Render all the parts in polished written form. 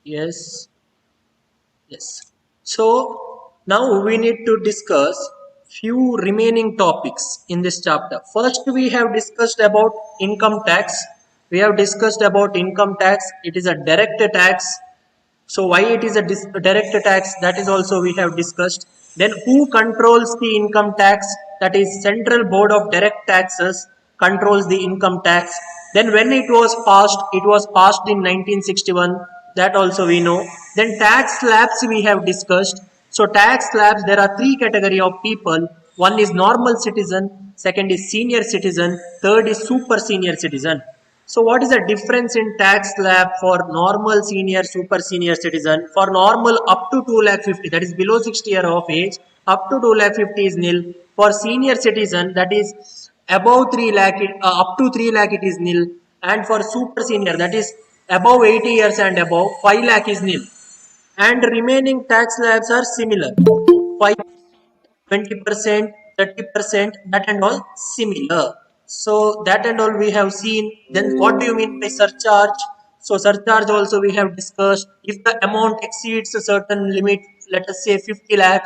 Yes, yes. So now we need to discuss few remaining topics in this chapter. First, we have discussed about income tax. We have discussed about income tax. It is a direct tax. So why it is a direct tax, that is also we have discussed. Then who controls the income tax? That is Central Board of Direct Taxes controls the income tax. Then when it was passed in 1961. That also we know. Then tax slabs we have discussed. So tax slabs, there are three category of people. One is normal citizen, second is senior citizen, third is super senior citizen. So what is the difference in tax slab for normal senior, super senior citizen? For normal up to 2 lakh 50, that is below 60 year of age, up to 2 lakh 50 is nil. For senior citizen, that is above 3 lakh, up to 3 lakh it is nil. And for super senior, that is above 80 years and above, 5 lakh is nil. And remaining tax slabs are similar. 5 20%, 30%, that and all similar. So that and all we have seen. Then what do you mean by surcharge? So surcharge also we have discussed. If the amount exceeds a certain limit, let us say 50 lakh,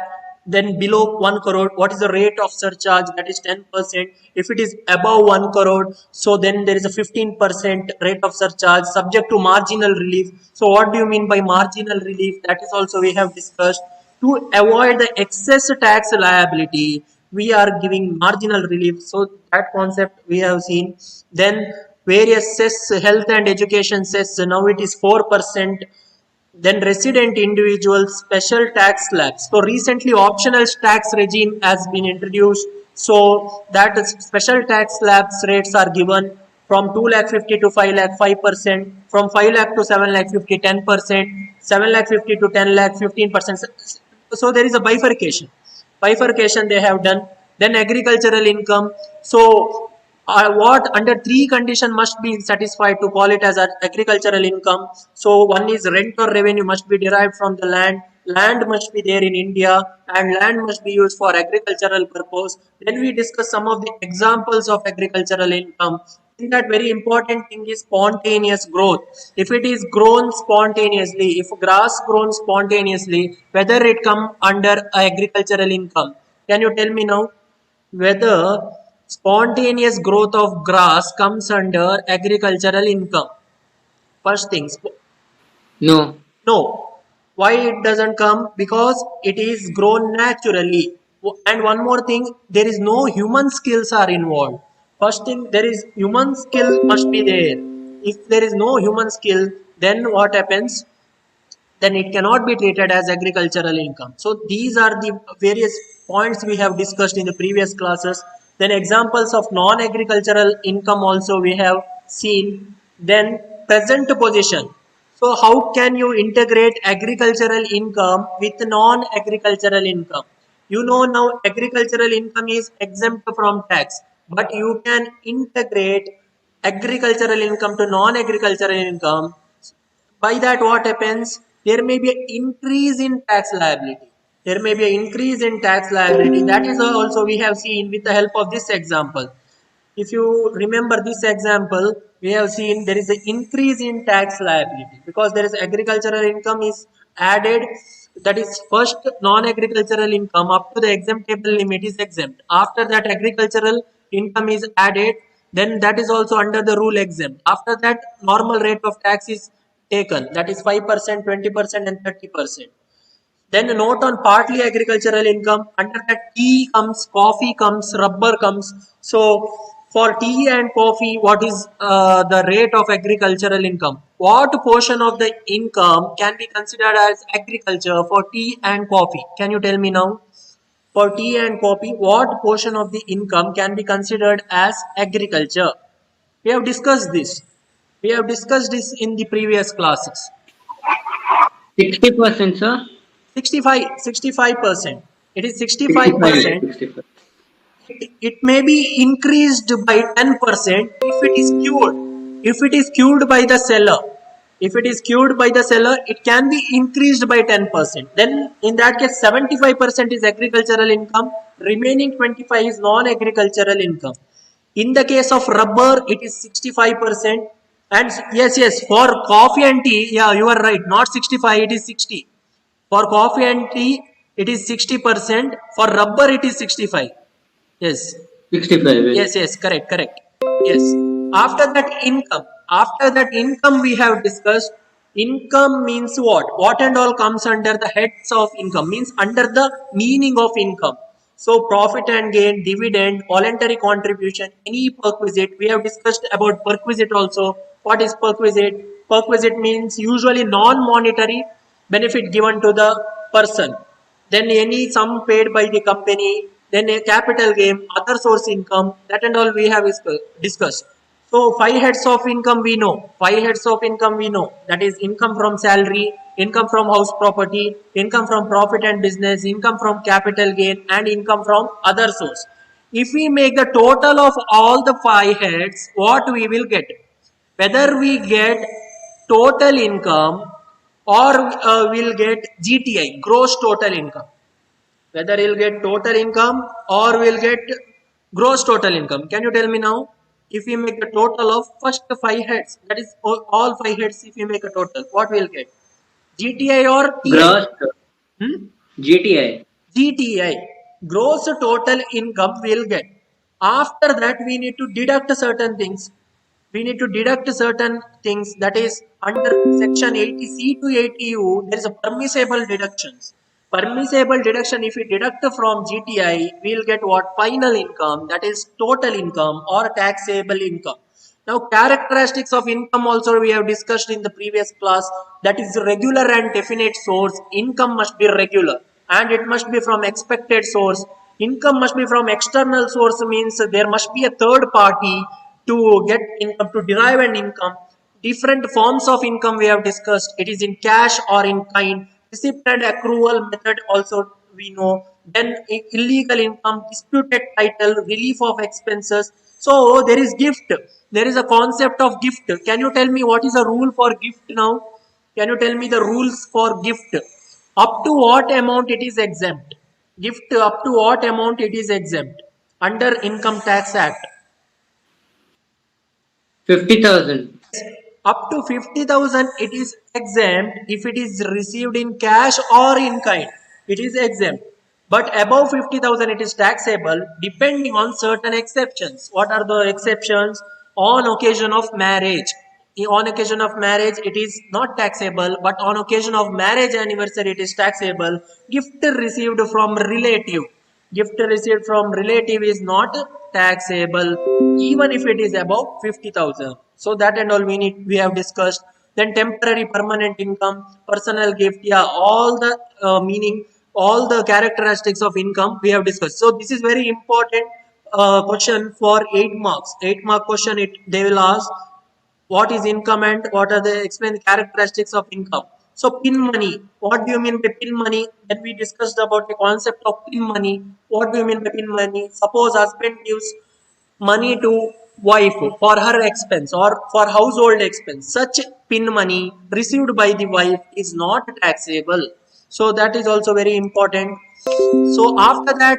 then below 1 crore, what is the rate of surcharge? That is 10%. If it is above 1 crore, so then there is a 15% rate of surcharge subject to marginal relief. So what do you mean by marginal relief? That is also we have discussed. To avoid the excess tax liability, we are giving marginal relief. So that concept we have seen. Then various cess, health and education cess, now it is 4%. Then resident individuals special tax slabs. So recently optional tax regime has been introduced. So that is special tax slabs rates are given from 2 lakh 50 to 5 lakh 5%, from 5 lakh to 7 lakh 50 10%, 7 lakh 50 to 10 lakh 15%. So there is a bifurcation they have done. Then agricultural income. So what under three condition must be satisfied to call it as an agricultural income. So one is rent or revenue must be derived from the land must be there in India, and land must be used for agricultural purpose. Then we discuss some of the examples of agricultural income. In that, very important thing is spontaneous growth. If it is grown spontaneously, if grass grown spontaneously, whether it come under agricultural income. Can you tell me now whether spontaneous growth of grass comes under agricultural income? First thing, No. no. Why it doesn't come? Because it is grown naturally. And one more thing, there is no human skills are involved. First thing, there is human skill must be there. If there is no human skill, then what happens? Then it cannot be treated as agricultural income. So these are the various points we have discussed in the previous classes. Then examples of non-agricultural income also we have seen. Then present position. So how can you integrate agricultural income with non-agricultural income? You know now agricultural income is exempt from tax, but you can integrate agricultural income to non-agricultural income. By that what happens? There may be an increase in tax liability. There may be an increase in tax liability. That is also we have seen with the help of this example. If you remember this example, we have seen there is an increase in tax liability because there is agricultural income is added. That is first non-agricultural income up to the exemptable limit is exempt. After that agricultural income is added, then that is also under the rule exempt. After that normal rate of tax is taken, that is 5%, 20% and 30%. Then a note on partly agricultural income. Under that tea comes, coffee comes, rubber comes. So for tea and coffee, what is the rate of agricultural income? What portion of the income can be considered as agriculture for tea and coffee? Can you tell me now? For tea and coffee, what portion of the income can be considered as agriculture? We have discussed this. We have discussed this in the previous classes. 60%, sir. 65%. It is 65. 65%. 65. It may be increased by 10% if it is cured. If it is cured by the seller, if it is cured by the seller, it can be increased by 10%. Then in that case, 75% is agricultural income. Remaining 25 is non-agricultural income. In the case of rubber, it is 65%. And yes, for coffee and tea, yeah, you are right. Not 65, it is 60. For coffee and tea, it is 60%. For rubber, it is 65. Yes. 65. Yes, correct. Yes. After that income we have discussed. Income means what? What and all comes under the heads of income, means under the meaning of income. So profit and gain, dividend, voluntary contribution, any perquisite. We have discussed about perquisite also. What is perquisite? Perquisite means usually non-monetary benefit given to the person, then any sum paid by the company, then a capital gain, other source income, that and all we have discussed. So five heads of income we know. Five heads of income we know. That is income from salary, income from house property, income from profit and business, income from capital gain, and income from other source. If we make the total of all the five heads, what we will get? Whether we get total income or we'll get GTI, gross total income. Whether you'll get total income or we'll get gross total income. Can you tell me now? If we make a total of first five heads, that is all five heads, if we make a total, what we'll get? GTI or TI? Gross Hmm? GTI. GTI, gross total income we'll get. After that, we need to deduct certain things. We need to deduct certain things, that is under section 80C to 80U, there is a permissible deductions. Permissible deduction, if we deduct from GTI, we'll get what? Final income, that is total income or taxable income. Now, characteristics of income also we have discussed in the previous class. That is regular and definite source. Income must be regular and it must be from expected source. Income must be from external source, means there must be a third party to get income, to derive an income. Different forms of income we have discussed. It is in cash or in kind. Receipt and accrual method also we know. Then illegal income, disputed title, relief of expenses. So there is gift. There is a concept of gift. Can you tell me what is the rule for gift now? Can you tell me the rules for gift? Up to what amount it is exempt? Gift up to what amount it is exempt? Under Income Tax Act. 50,000. Up to 50,000 it is exempt if it is received in cash or in kind. It is exempt. But above 50,000 it is taxable depending on certain exceptions. What are the exceptions? On occasion of marriage. On occasion of marriage it is not taxable, but on occasion of marriage anniversary it is taxable. Gift received from relative. Gift received from relative is not taxable even if it is above 50,000. So that and all we have discussed. Then temporary permanent income, personal gift, yeah, all the meaning, all the characteristics of income we have discussed. So this is very important question for 8 marks. 8 mark question, it they will ask what is income and what are the explain the characteristics of income. So pin money, what do you mean by pin money? Then we discussed about the concept of pin money. What do you mean by pin money? Suppose husband gives money to wife for her expense or for household expense, such pin money received by the wife is not taxable. So that is also very important. So after that,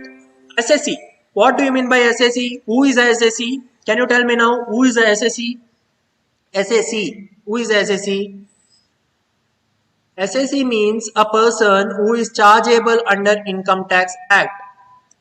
SSE, what do you mean by SSE? Who is a SSE? Can you tell me now who is a SSE? SSE. Who is SSE? SSE means a person who is chargeable under Income Tax Act.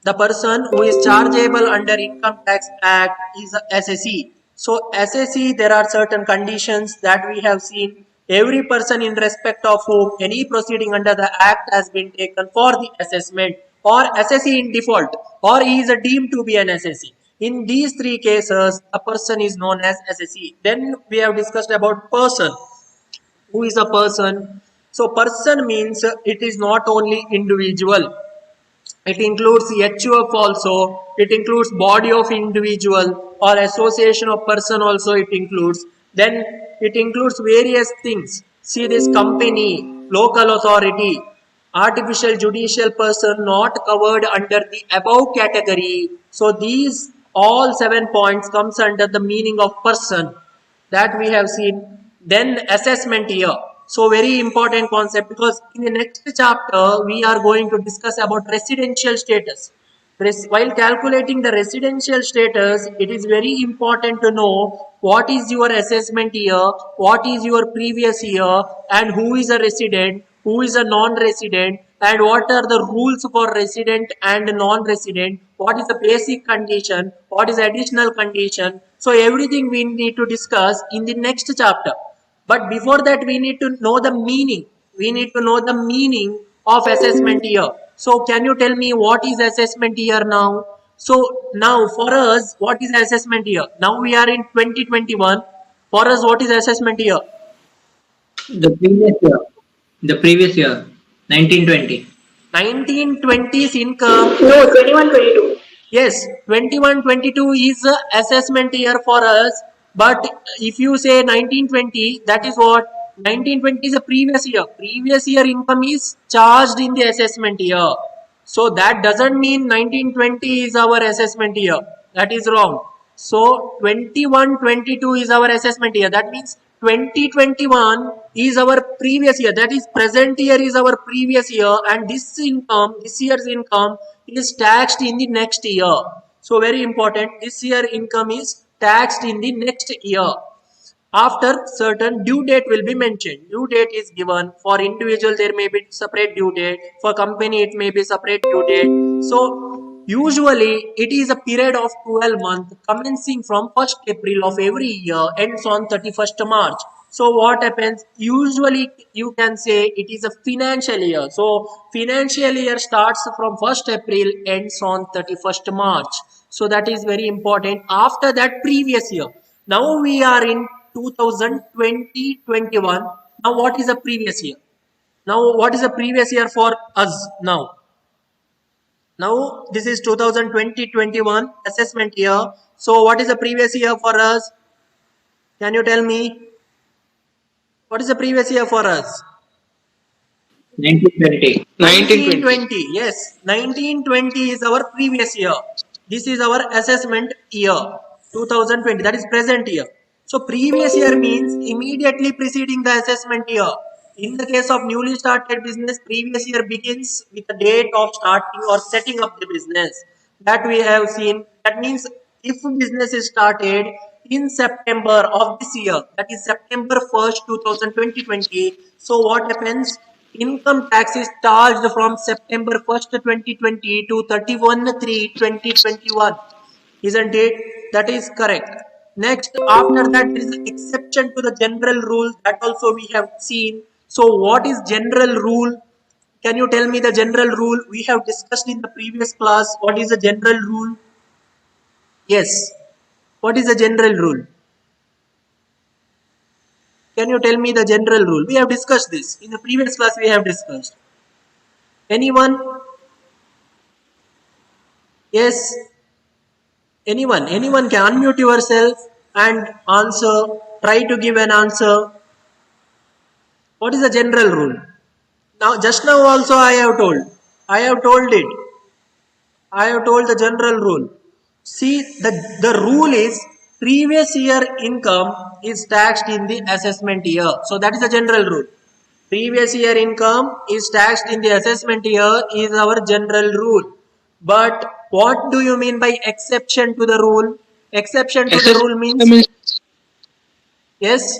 The person who is chargeable under Income Tax Act is a SSE. So SSE, there are certain conditions that we have seen. Every person in respect of whom any proceeding under the Act has been taken for the assessment, or SSE in default, or he is deemed to be an SSE. In these three cases, a person is known as SSE. Then we have discussed about person. Who is a person? So person means it is not only individual. It includes HUF also. It includes body of individual or association of person also it includes. Then it includes various things. See this company, local authority, artificial judicial person not covered under the above category. So these all 7 points comes under the meaning of person that we have seen. Then assessment here. So very important concept, because in the next chapter we are going to discuss about residential status. While calculating the residential status, it is very important to know what is your assessment year, what is your previous year, and who is a resident, who is a non-resident, and what are the rules for resident and non-resident, what is the basic condition, what is additional condition. So everything we need to discuss in the next chapter. But before that, we need to know the meaning. We need to know the meaning of assessment year. So can you tell me what is assessment year now? So now for us, what is assessment year? Now we are in 2021. For us, what is assessment year? The previous year. The previous year. 1920. 1920's income. No, 21, 22. Yes, 21-22 is a assessment year for us. But if you say 1920, that is what? 1920 is a previous year. Previous year income is charged in the assessment year. So that doesn't mean 1920 is our assessment year. That is wrong. So 21-22 is our assessment year. That means 2021 is our previous year. That is present year is our previous year, and this income, this year's income is taxed in the next year. So very important. This year income is taxed in the next year. After certain due date will be mentioned. Due date is given. For individual there may be separate due date. For company it may be separate due date. So usually it is a period of 12 months commencing from 1st April of every year, ends on 31st March. So what happens? Usually you can say it is a financial year. So financial year starts from 1st April, ends on 31st March. So that is very important. After that, previous year. Now we are in 2020-21. Now what is the previous year? Now what is the previous year for us now? Now this is 2020-21 assessment year. So what is the previous year for us? Can you tell me? What is the previous year for us? 1920. 1920. Yes, 1920 is our previous year. This is our assessment year. 2020, that is present year. So previous year means immediately preceding the assessment year. In the case of newly started business, previous year begins with the date of starting or setting up the business. That we have seen. That means if business is started in September of this year, that is September 1st, 2020. So what happens? Income tax is charged from September 1st, 2020 to 31/3/2021. Isn't it? That is correct. Next, after that, there is an exception to the general rule. That also we have seen. So, what is general rule? Can you tell me the general rule? We have discussed in the previous class. What is the general rule? Yes. What is the general rule? Can you tell me the general rule? We have discussed this. In the previous class, we have discussed. Anyone? Yes. Anyone can unmute yourself and answer. Try to give an answer. What is the general rule? Now, just now also I have told. I have told it. I have told the general rule. See, the rule is previous year income is taxed in the assessment year. So that is the general rule. Previous year income is taxed in the assessment year is our general rule. But what do you mean by exception to the rule? Exception to the rule means yes.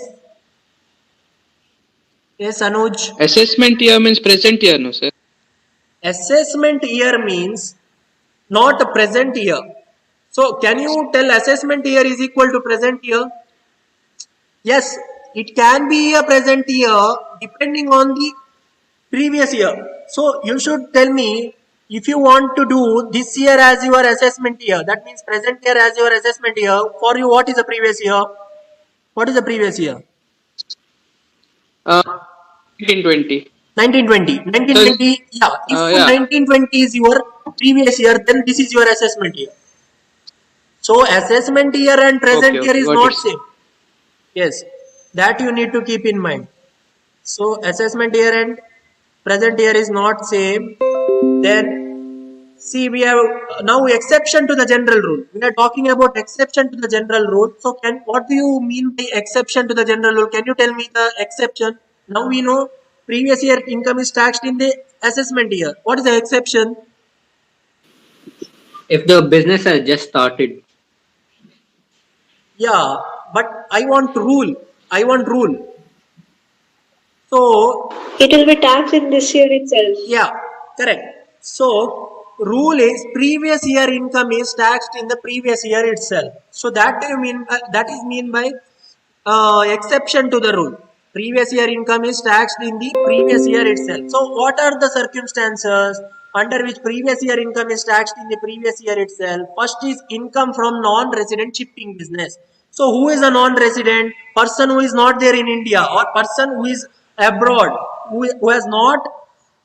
Yes, Anuj. Assessment year means present year, no, sir? Assessment year means not a present year. So can you tell assessment year is equal to present year? Yes, it can be a present year depending on the previous year. So you should tell me if you want to do this year as your assessment year, that means present year as your assessment year. For you, what is the previous year? What is the previous year? 1920. 1920. 1920, yeah. If Yeah. 1920 is your previous year, then this is your assessment year. So assessment year and present Okay, year is got not it. same. Yes, that you need to keep in mind. So assessment year and present year is not same. Then see, we have now exception to the general rule. We are talking about exception to the general rule. So what do you mean by exception to the general rule? Can you tell me the exception? Now we know previous year income is taxed in the assessment year. What is the exception? If the business has just started. Yeah, but I want rule. I want rule. So It will be taxed in this year itself. yeah, correct. So rule is previous year income is taxed in the previous year itself. So that you mean that is mean by exception to the rule. Previous year income is taxed in the previous year itself. So what are the circumstances under which previous year income is taxed in the previous year itself? First is income from non-resident shipping business. So who is a non-resident? Person who is not there in India or person who is abroad, who has not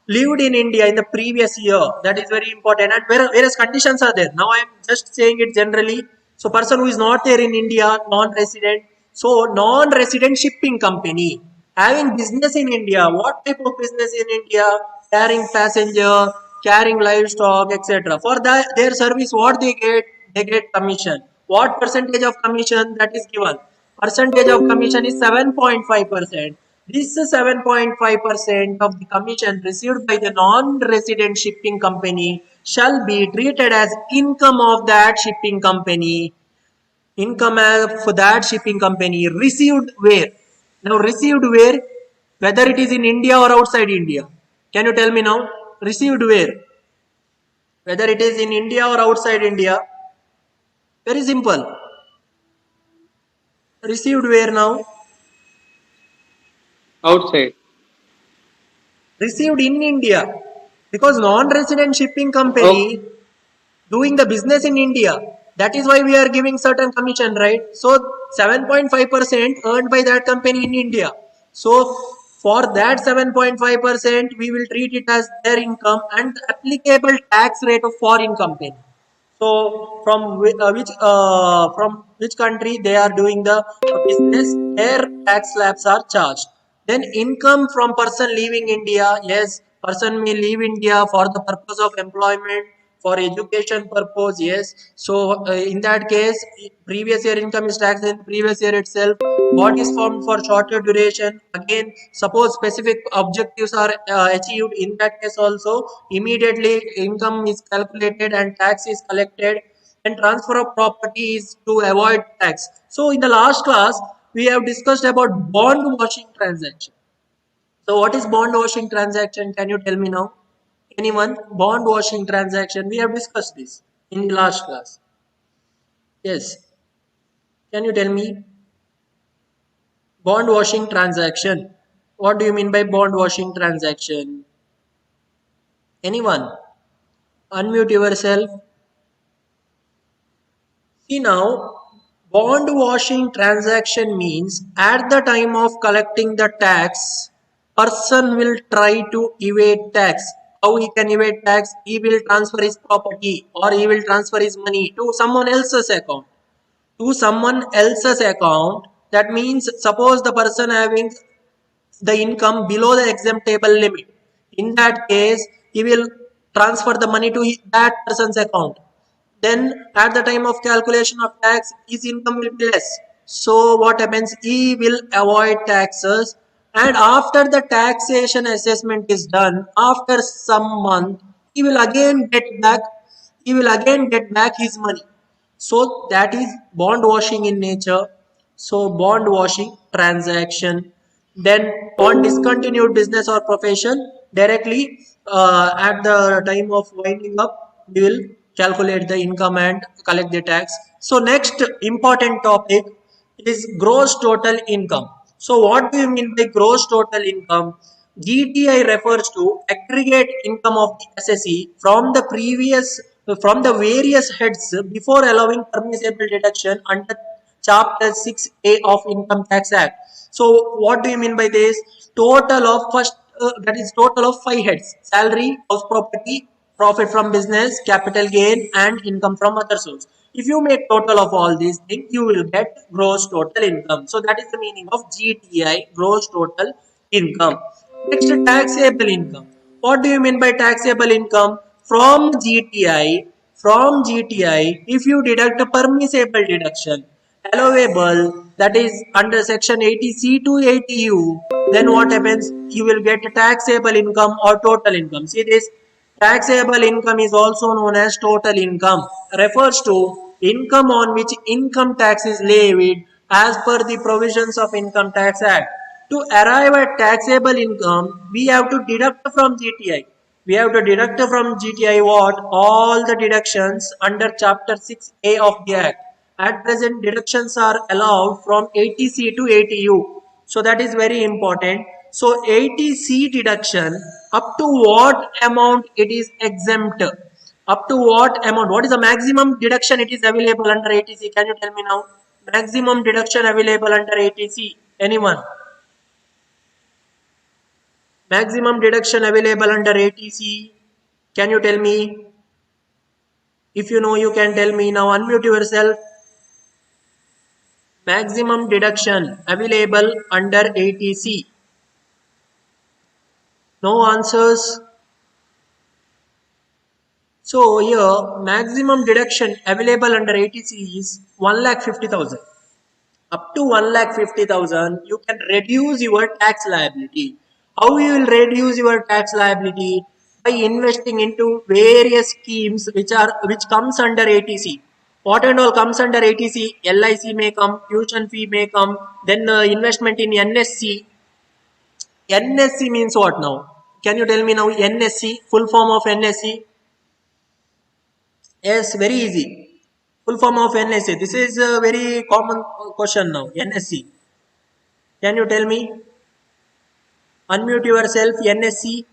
lived in India in the previous year. That is very important. And whereas conditions are there. Now I am just saying it generally. So person who is not there in India, non-resident. So non-resident shipping company having business in India. What type of business in India? Carrying passenger, carrying livestock, etc. For that their service, what they get? They get commission. What percentage of commission that is given? Percentage of commission is 7.5%. This 7.5% of the commission received by the non-resident shipping company shall be treated as income of that shipping company. Income for that shipping company received where? Now received where? Whether it is in India or outside India. Can you tell me now? Received where? Whether it is in India or outside India. Very simple. Received where now? Outside. Received in India. Because non-resident shipping Okay. company doing the business in India. That is why we are giving certain commission, right? So 7.5% earned by that company in India. So for that 7.5%, we will treat it as their income and applicable tax rate of foreign company. So from which country they are doing the business, their tax slabs are charged. Then income from person leaving India. Yes, person may leave India for the purpose of employment, for education purpose. Yes. So in that case, previous year income is taxed in previous year itself. What is formed for shorter duration? Again, suppose specific objectives are achieved. In that case also, immediately income is calculated and tax is collected. And transfer of property is to avoid tax. So in the last class, we have discussed about bond washing transaction. So what is bond washing transaction? Can you tell me now? Anyone? Bond washing transaction. We have discussed this in the last class. Yes. Can you tell me? Bond washing transaction. What do you mean by bond washing transaction? Anyone? Unmute yourself. See now, bond washing transaction means at the time of collecting the tax, person will try to evade tax. How he can evade tax? He will transfer his property or he will transfer his money to someone else's account. To someone else's account, that means suppose the person having the income below the exemptable limit. In that case, he will transfer the money to that person's account. Then at the time of calculation of tax, his income will be less. So what happens? He will avoid taxes, and after the taxation assessment is done, after some month, he will again get back. He will again get back his money. So that is bond washing in nature. So bond washing transaction. Then on discontinued business or profession, directly at the time of winding up, we will calculate the income and collect the tax. So next important topic is gross total income. So what do you mean by gross total income? GTI refers to aggregate income of the assessee from the various heads before allowing permissible deduction under Chapter 6A of Income Tax Act. So what do you mean by this? Total of that is total of 5 heads: salary, house property, profit from business, capital gain, and income from other source. If you make total of all these things, you will get gross total income. So that is the meaning of GTI, gross total income. Next, taxable income. What do you mean by taxable income? From GTI, if you deduct a permissible deduction, allowable, that is under section 80C to 80U, then what happens? You will get a taxable income or total income. See this? Taxable income is also known as total income, refers to income on which income tax is levied as per the provisions of Income Tax Act. To arrive at taxable income, we have to deduct from GTI. We have to deduct from GTI what? All the deductions under Chapter 6A of the Act. At present, deductions are allowed from 80C to 80U. So that is very important. So 80C deduction, up to what amount it is exempt? Up to what amount? What is the maximum deduction it is available under 80C? Can you tell me now? Maximum deduction available under 80C. Anyone? Maximum deduction available under 80C. Can you tell me? If you know, you can tell me now. Unmute yourself. Maximum deduction available under 80C. No answers. So here maximum deduction available under 80C is 1,50,000. Up to 1,50,000 you can reduce your tax liability. How you will reduce your tax liability? By investing into various schemes which comes under 80C. What and all comes under 80C? LIC may come, tuition fee may come, then investment in NSC. NSC means what now? Can you tell me now NSC, full form of NSC? Yes, very easy. Full form of NSC. This is a very common question now. NSC. Can you tell me? Unmute yourself. NSC.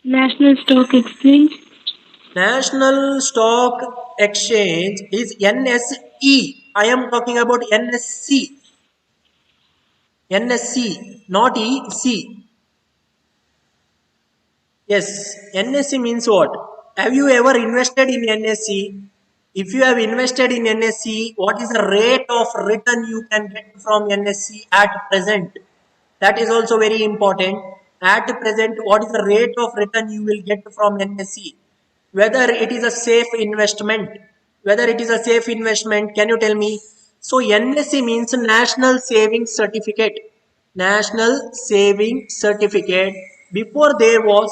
National Stock Exchange. National Stock Exchange is NSE. I am talking about NSC. NSC, not EC. Yes, NSC means what? Have you ever invested in NSC? If you have invested in NSC, what is the rate of return you can get from NSC at present? That is also very important. At present, what is the rate of return you will get from NSC? Whether it is a safe investment. Whether it is a safe investment, can you tell me? So NSC means National Savings Certificate. National Saving Certificate. Before there was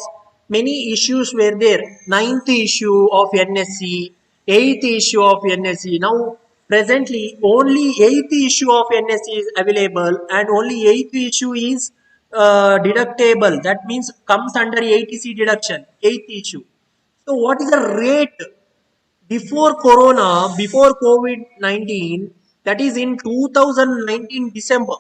many issues were there. Ninth issue of NSC, eighth issue of NSC. Now presently only eighth issue of NSC is available and only eighth issue is deductible. That means comes under 80C deduction. Eighth issue. So what is the rate before Corona, before COVID-19, that is in 2019 December.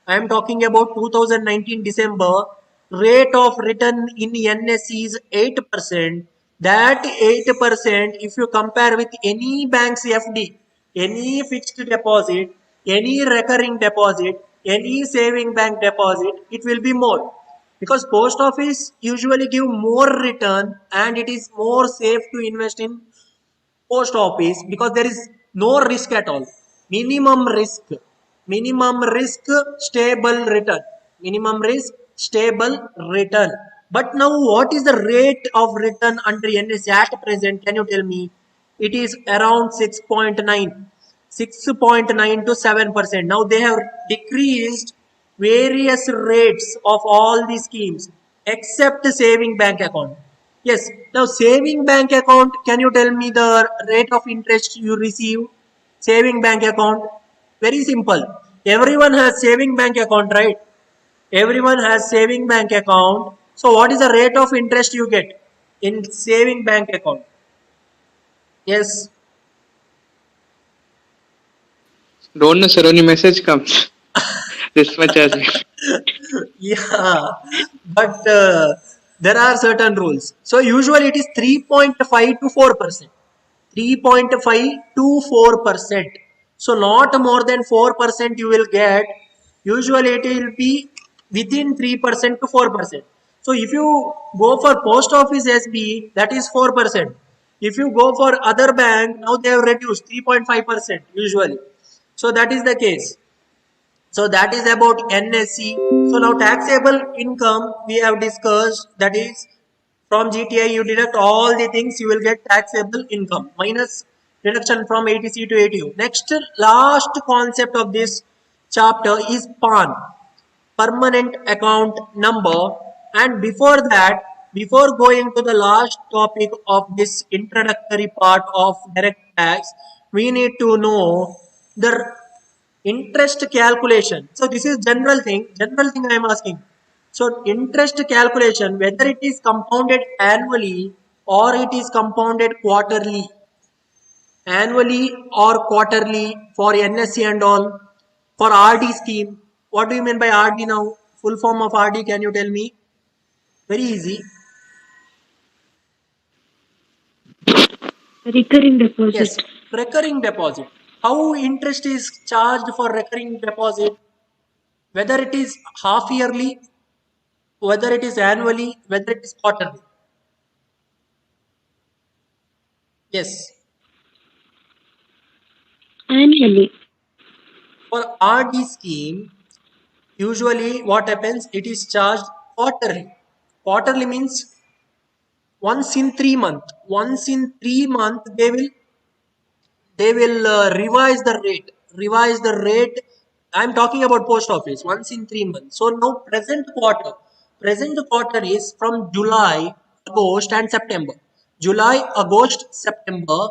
I am talking about 2019 December. Rate of return in NSE is 8%. That 8%, if you compare with any bank's FD, any fixed deposit, any recurring deposit, any saving bank deposit, it will be more. Because post office usually give more return and it is more safe to invest in post office because there is no risk at all. Minimum risk, stable return. Minimum risk, stable return. But now what is the rate of return under NSE at present? Can you tell me? It is around 6.9. 6.9 to 7%. Now they have decreased various rates of all the schemes except saving bank account. Yes. Now saving bank account, can you tell me the rate of interest you receive? Saving bank account. Very simple. Everyone has saving bank account, right? Everyone has saving bank account. So what is the rate of interest you get in saving bank account? Yes. Don't know, sir. Only message comes. This much as Yeah, but there are certain rules. So usually it is 3.5 to 4%. 3.5 to 4%. So not more than 4% you will get. Usually it will be within 3% to 4%. So if you go for post office SB, that is 4%. If you go for other bank, now they have reduced 3.5% usually. So that is the case. So that is about NSC. So now taxable income we have discussed, that is from GTI you deduct all the things, you will get taxable income minus deduction from 80C to 80U. Next last concept of this chapter is PAN, permanent account number, and before that before going to the last topic of this introductory part of direct tax, we need to know the interest calculation. So this is general thing I am asking. So interest calculation, whether it is compounded annually or it is compounded quarterly, annually or quarterly for NSC and all, for RD scheme. What do you mean by RD now? Full form of RD, can you tell me? Very easy. Recurring Yes, deposit. recurring deposit. How interest is charged for recurring deposit? Whether it is half yearly, whether it is annually, whether it is quarterly. Yes, Annually. for RD scheme, usually what happens? It is charged quarterly. Quarterly means once in 3 months. Once in 3 months, they will revise the rate. Revise the rate. I'm talking about post office once in 3 months. So now present quarter is from July, August, and September. July, August, September.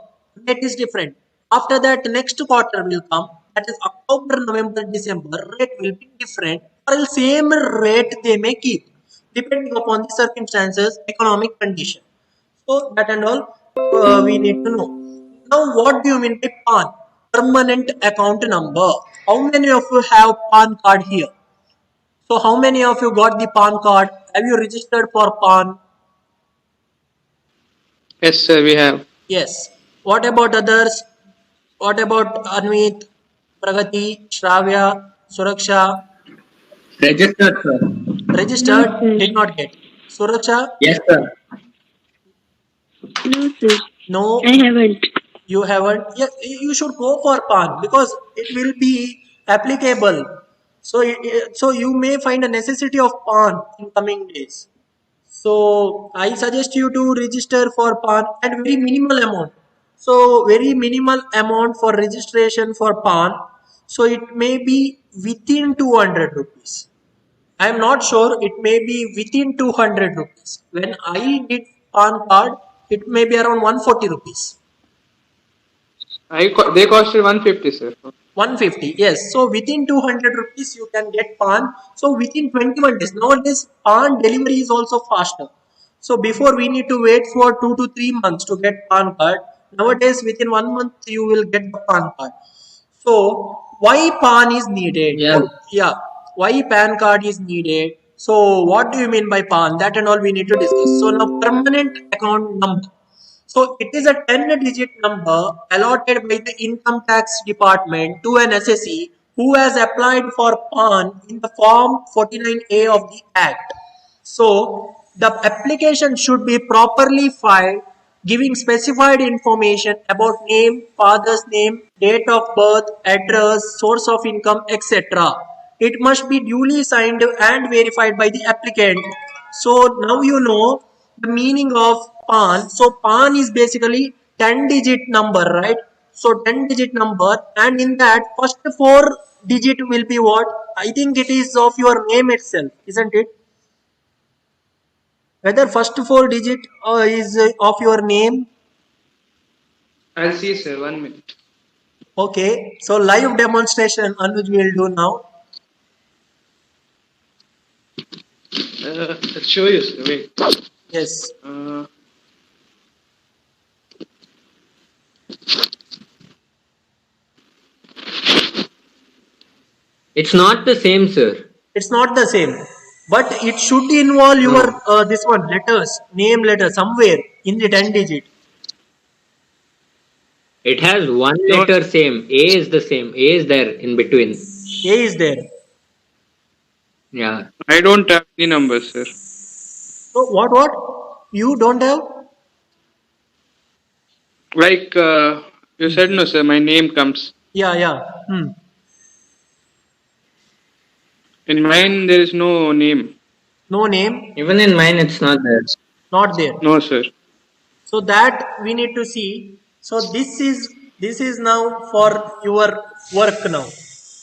Rate is different. After that, next quarter will come. That is October, November, December. Rate will be different. Or else same rate they may keep, depending upon the circumstances, economic condition. So that and all we need to know. Now, what do you mean by PAN? Permanent account number. How many of you have PAN card here? So how many of you got the PAN card? Have you registered for PAN? Yes, sir, we have. Yes. What about others? What about Anvit, Pragati, Shravya, Suraksha? Registered, sir. Registered? No, sir. Did not get. Suraksha? Yes, sir. No, sir. No. I haven't. You haven't. Yeah, you should go for PAN because it will be applicable. So, so you may find a necessity of PAN in coming days. So I suggest you to register for PAN at very minimal amount. So very minimal amount for registration for PAN. So it may be within 200 rupees. I am not sure. It may be within 200 rupees. When I did PAN card, it may be around 140 rupees. They costed 150, sir. 150, yes. So within 200 rupees you can get PAN. So within 21 days. Nowadays PAN delivery is also faster. So before we need to wait for 2 to 3 months to get PAN card. Nowadays within 1 month you will get the PAN card. So why PAN is needed? Yeah. Yeah. Why PAN card is needed? So what do you mean by PAN? That and all we need to discuss. So now permanent account number. So it is a 10-digit number allotted by the income tax department to an assessee who has applied for PAN in the form 49A of the Act. So the application should be properly filed, giving specified information about name, father's name, date of birth, address, source of income, etc. It must be duly signed and verified by the applicant. So now you know the meaning of PAN. So PAN is basically 10-digit number, right? So 10-digit number, and in that first 4 digit will be what? I think it is of your name itself, isn't it? Whether first 4 digit is of your name. I'll see, sir. 1 minute. Okay, so live demonstration Anuj will do now. I'll show you, sir. Wait. Yes. It's not the same, sir. It's not the same, but it should involve your this one letters, name letter somewhere in the 10 digit. It has one letter same. A is the same. A is there in between. A is there. Yeah. I don't have any numbers, sir. So what? You don't have? Like you said, no, sir. My name comes. Yeah. In mine, there is no name. No name, Even in mine, it's not there. not there. No, sir. So that we need to see. So this is now for your work now.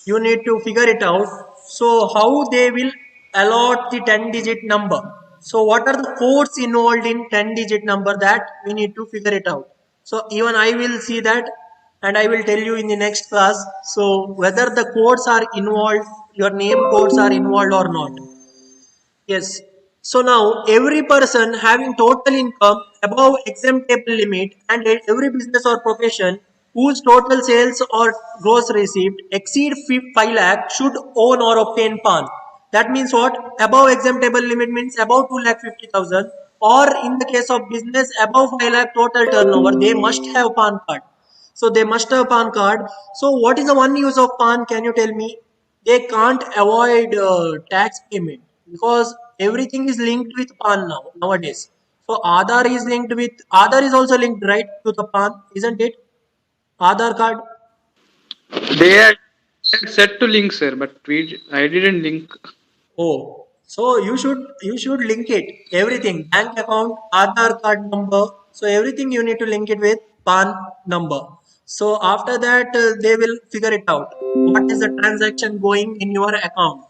You need to figure it out. So how they will allot the 10-digit number. So what are the codes involved in 10-digit number, that we need to figure it out. So even I will see that and I will tell you in the next class. So whether the codes are involved, your name codes are involved or not. Yes. So now every person having total income above exemptable limit, and every business or profession whose total sales or gross received exceed 5 lakh should own or obtain PAN. That means what? Above exemptable limit means above 2 lakh 50,000, or in the case of business above 5 lakh total turnover, they must have PAN card. So they must have PAN card. So what is the one use of PAN? Can you tell me? They can't avoid tax payment because everything is linked with PAN nowadays. So Aadhaar is also linked, right, to the PAN, isn't it? Aadhaar card. They had set to link, sir, but I didn't link. Oh, so you should link it. Everything, bank account, Aadhaar card number. So everything you need to link it with PAN number. So after that, they will figure it out. What is the transaction going in your account?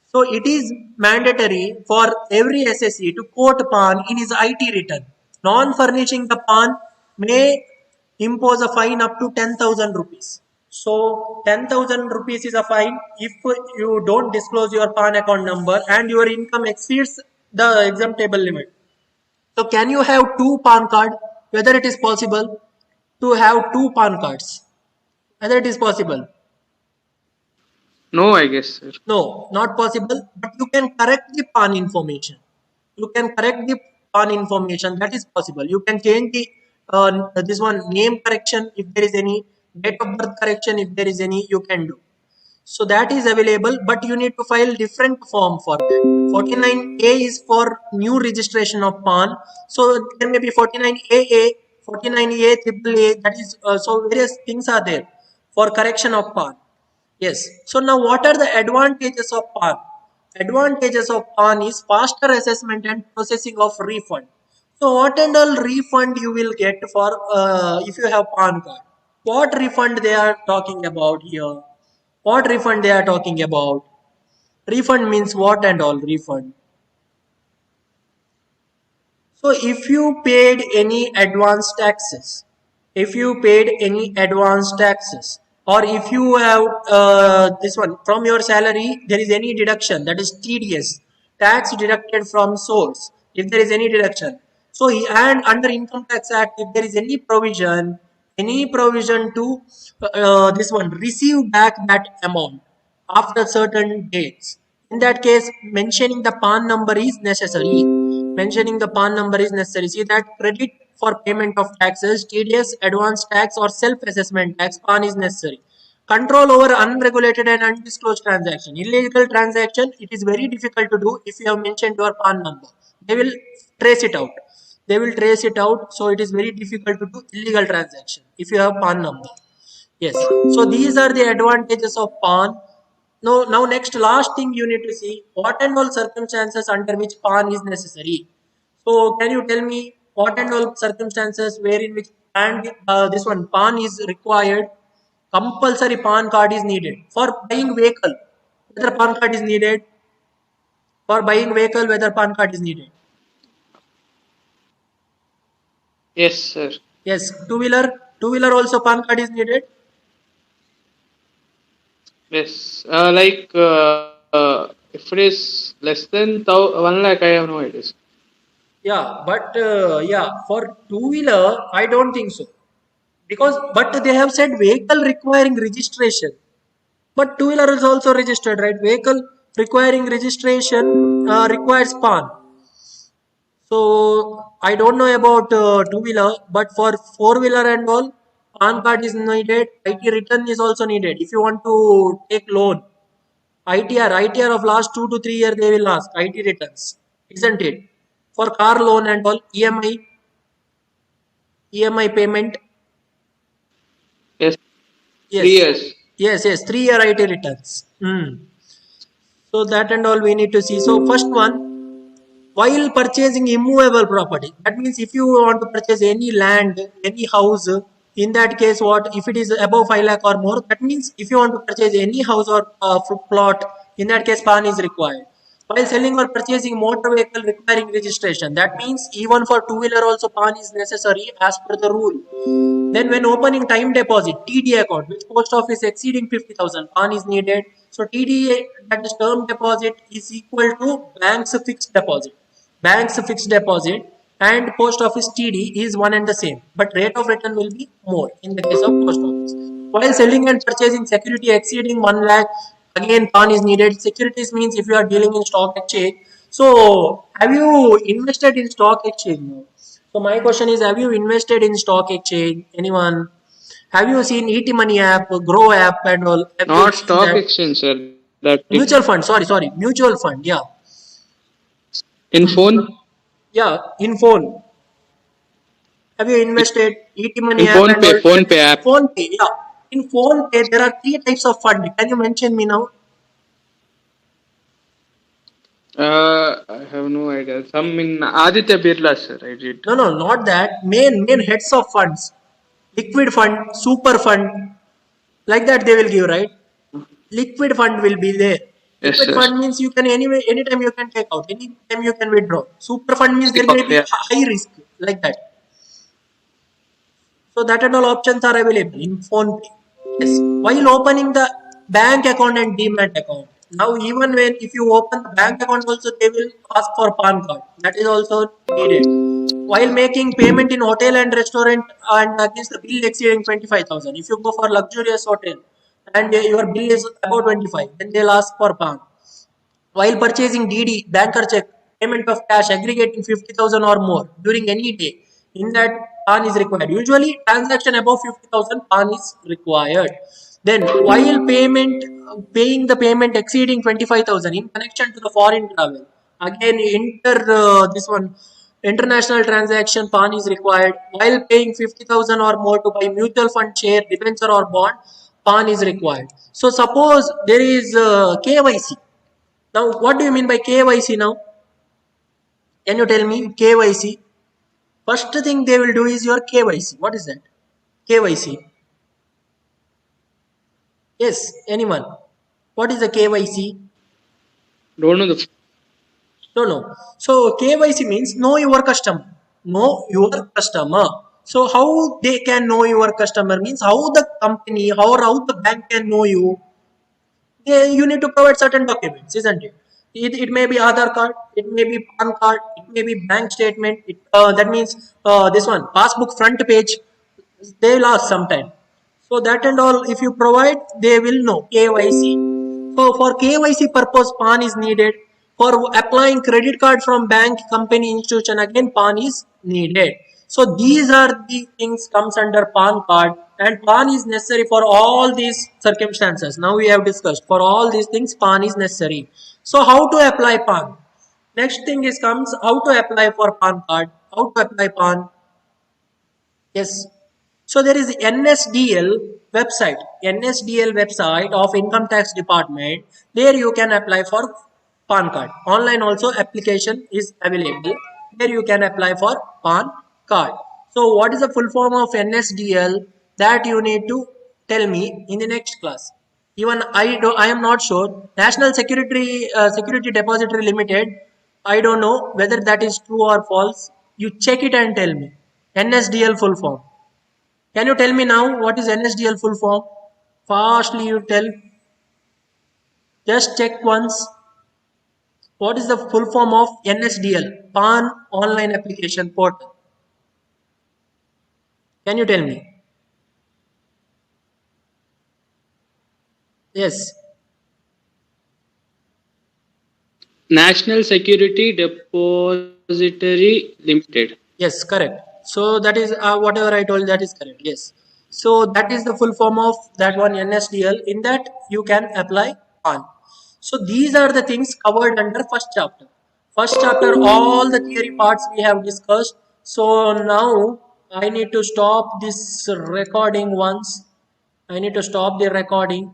So it is mandatory for every SSE to quote PAN in his IT return. Non-furnishing the PAN may impose a fine up to 10,000 rupees. So 10,000 rupees is a fine if you don't disclose your PAN account number and your income exceeds the exemptable limit. So can you have two PAN card? Whether it is possible to have two PAN cards? Whether it is possible? No, I guess, sir. No, not possible. But you can correct the PAN information. You can correct the PAN information. That is possible. You can change the this one name correction if there is any, date of birth correction if there is any. You can do. So that is available, but you need to file different form for that. 49A is for new registration of PAN. So there may be 49AA, 49A, triple A. That is so various things are there for correction of PAN. Yes. So now what are the advantages of PAN? Advantages of PAN is faster assessment and processing of refund. So what and all refund you will get for if you have PAN card? What refund they are talking about here? What refund they are talking about? Refund means what and all refund? So if you paid any advance taxes, if you paid any advance taxes, or if you have this one from your salary, there is any deduction, that is TDS, tax deducted from source. If there is any deduction, so and under Income Tax Act, if there is any provision to this one receive back that amount after certain dates. In that case, mentioning the PAN number is necessary. Mentioning the PAN number is necessary. See that credit for payment of taxes, TDS, advance tax, or self-assessment tax, PAN is necessary. Control over unregulated and undisclosed transaction. Illegal transaction, it is very difficult to do if you have mentioned your PAN number. They will trace it out. They will trace it out. So it is very difficult to do illegal transaction if you have PAN number. Yes. So these are the advantages of PAN. Now next last thing you need to see, what and all circumstances under which PAN is necessary. So can you tell me what and all circumstances wherein which and this one PAN is required? Compulsory PAN card is needed for buying vehicle. Whether PAN card is needed for buying vehicle, whether PAN card is needed. Yes, sir. Yes, two-wheeler also PAN card is needed. Yes. If it is less than 1 lakh, I have no idea. Yeah, but yeah, for two-wheeler, I don't think so. But they have said vehicle requiring registration. But two-wheeler is also registered, right? Vehicle requiring registration requires PAN. So I don't know about two-wheeler, but for four-wheeler and all, PAN card is needed. IT return is also needed. If you want to take loan, ITR of last 2 to 3 years they will ask IT returns, isn't it? For car loan and all, EMI payment. Yes. Yes. 3 years. Yes, 3-year IT returns. So that and all we need to see. So first one, while purchasing immovable property, that means if you want to purchase any land, any house, in that case, what if it is above 5 lakh or more? That means if you want to purchase any house or plot, in that case, PAN is required. While selling or purchasing motor vehicle requiring registration, that means even for two-wheeler also PAN is necessary as per the rule. Then when opening time deposit, TD account, which post office exceeding 50,000, PAN is needed. So TD, that is term deposit, is equal to bank's fixed deposit. Bank's fixed deposit and post office TD is one and the same, but rate of return will be more in the case of post office. While selling and purchasing security exceeding 1 lakh, again PAN is needed. Securities means if you are dealing in stock exchange. So have you invested in stock exchange now? So my question is, have you invested in stock exchange? Anyone? Have you seen ET Money app, Grow app, and all? Have you Not seen stock that? exchange, sir. That Mutual fund. Sorry. Mutual fund. Yeah. in phone, Yeah. In phone. Have you invested ET Money in app and all? phone pay app. Phone Pay. Yeah. In Phone Pay, there are three types of fund. Can you mention me now? I have no idea. Some in Aditya Birla, sir. I did. No, not that. Main heads of funds. Liquid fund, super fund, like that they will give, right? Liquid fund will be there. Yes, Liquid sir. fund means you can anyway, anytime you can take out, anytime you can withdraw. Super fund means there may be Yeah. high risk, like that. So that and all options are available in phone pay. Yes. While opening the bank account and demat account. Now even when if you open the bank account also they will ask for PAN card. That is also needed. While making payment in hotel and restaurant and against the bill exceeding 25,000. If you go for luxurious hotel and your bill is about 25, then they'll ask for PAN. While purchasing DD, banker check, payment of cash aggregating 50,000 or more during any day, in that PAN is required. Usually, transaction above 50,000 PAN is required. Then, while paying the payment exceeding 25,000 in connection to the foreign travel, again this one international transaction PAN is required. While paying 50,000 or more to buy mutual fund share, debenture or bond, PAN is required. So suppose there is KYC. Now, what do you mean by KYC now? Can you tell me KYC? First thing they will do is your KYC. What is that? KYC. Yes, anyone? What is the KYC? Don't know the. No. So KYC means know your customer. Know your customer. So how they can know your customer means how the company, how the bank can know you. You need to provide certain documents, isn't it? It may be Aadhaar card, it may be PAN card, it may be bank statement. That means this one passbook front page. They will ask sometime. So that and all, if you provide, they will know KYC. So for KYC purpose, PAN is needed. For applying credit card from bank, company, institution, again PAN is needed. So these are the things comes under PAN card, and PAN is necessary for all these circumstances. Now we have discussed for all these things PAN is necessary. So how to apply PAN? Next thing is comes how to apply for PAN card. How to apply PAN? Yes. So there is NSDL website of Income Tax Department. There you can apply for PAN card. Online also application is available. There you can apply for PAN card. So what is the full form of NSDL? That you need to tell me in the next class. Even I am not sure. National Security Depository Limited. I don't know whether that is true or false. You check it and tell me. NSDL full form. Can you tell me now what is NSDL full form? Fastly you tell. Just check once. What is the full form of NSDL? PAN Online Application Portal. Can you tell me? Yes. National Security Depository Limited. Yes, correct. So that is whatever I told, that is correct. Yes. So that is the full form of that one NSDL. In that you can apply PAN. So these are the things covered under first chapter. First chapter, all the theory parts we have discussed. So now I need to stop this recording once. I need to stop the recording.